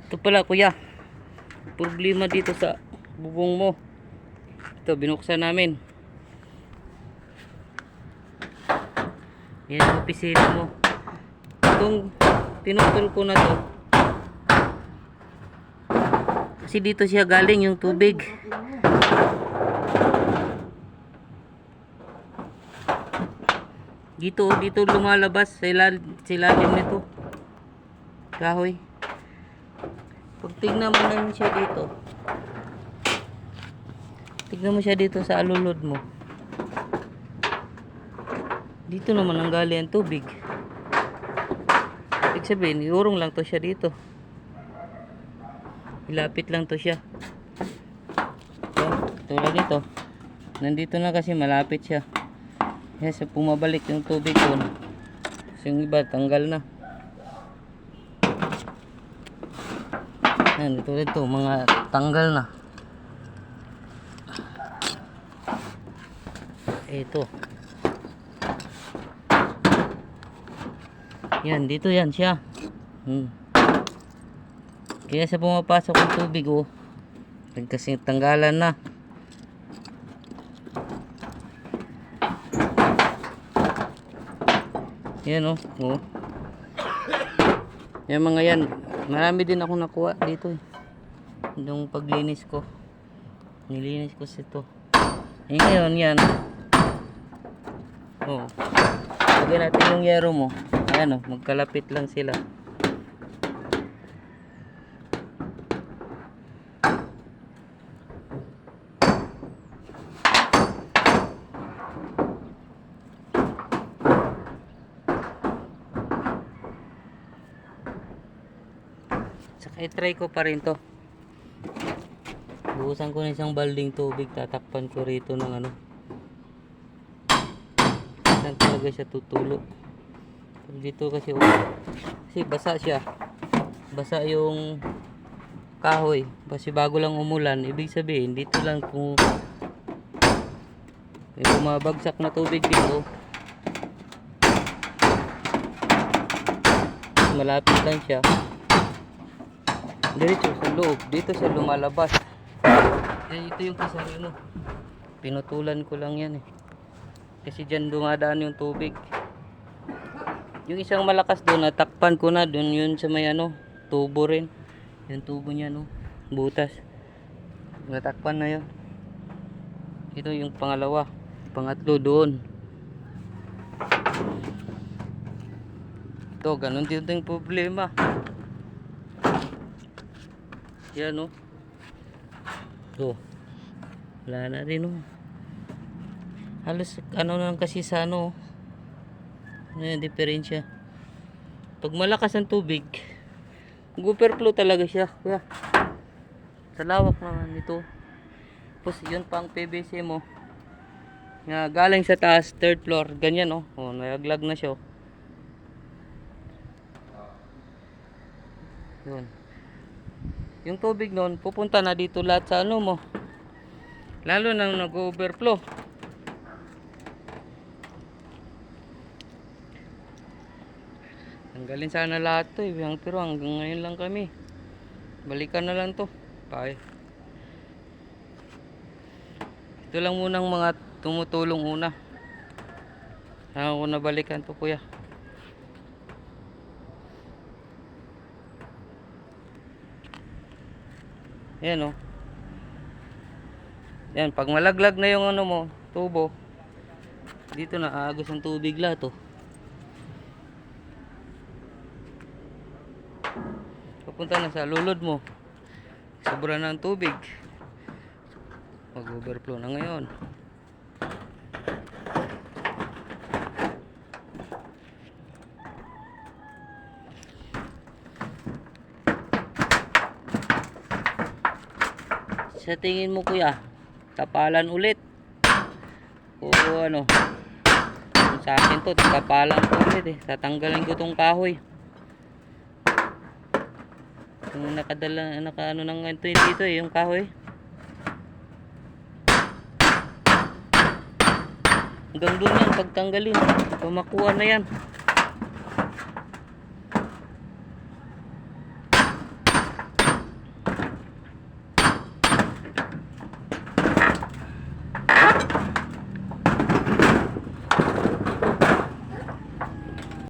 Ito pala kuya, problema dito sa bubong mo. Ito binuksan namin. Yan ang opisina mo. Itong pinutol ko na to kasi dito siya galing yung tubig. Dito lumalabas sa ilalim nito kahoy. Pag tignan mo naman siya dito, tignan mo siya dito sa alulod mo, dito naman ang galing ang tubig. Ibig sabihin iurong lang to siya dito, ilapit lang to siya. So, tulad nito, nandito na kasi malapit siya. Kasi pumabalik yung tubig doon. Kasi yung iba tanggal na. Yan, tulad ito, mga tanggal na. Ito. Yan, dito yan siya. Kaya sa pumapasok ng tubig, oh, kasi tanggalan na. Yan, oh. Yan mga yan. Marami din ako nakuha dito, eh. Yung paglinis ko. Nilinis ko ito. Eh ngayon, yan. Oh. Lagyan natin yung yero mo. Ayan, oh. Magkalapit lang sila. Saka i-try ko pa rin to. Buhusan ko na isang balding tubig, tatakpan ko rito ng ano. Saan talaga siya tutulo. Dito kasi basa siya. Basa yung kahoy. Kasi bago lang umulan, ibig sabihin dito lang kung may bumabagsak na tubig dito. Malapit lang siya. Diretso sa loob, dito siya lumalabas. Ito yung kasarino. Pinutulan ko lang yan, eh. Kasi dyan dumadaan yung tubig. Yung isang malakas doon, natakpan ko na doon, yun sa may ano, tubo rin. Yung tubo niya, no, butas. Natakpan na yun. Ito yung pangalawa, pangatlo doon. Ito, ganun din yung problema. Yan, no. So, wala na rin, no. Halos ano lang kasi sa ano, yung diferensya. Pag malakas ang tubig, overflow talaga siya. Yeah. Sa lawak naman ito. Tapos yun pang PVC mo nga galing sa taas, third floor, ganyan, oh. Oh, naglag na siya, oh. Yun. Yung tubig noon pupunta na dito lahat sa ano mo. Lalo nang nag-overflow. Tanggalin sana lahat to, eh. Pero hanggang ngayon lang kami. Balikan na lang to. Bye. Ito lang munang mga tumutulong una. Saan ko nabalikan to, kuya. Ayan, oh. Yan, pag malaglag na yung ano mo, tubo, dito na aagos ang tubig lahat, oh. Papunta na sa lulod mo. Sobra na ang tubig. Mag-overflow na ngayon. Sa tingin mo, kuya, tapalan ulit o ano? Sa akin to, tapalan ko ulit, eh. Tatanggalin ko tong kahoy. Yung naka ano nang ito dito, eh, yung kahoy. Hanggang doon yan, pagtanggalin. Pamakuha na yan.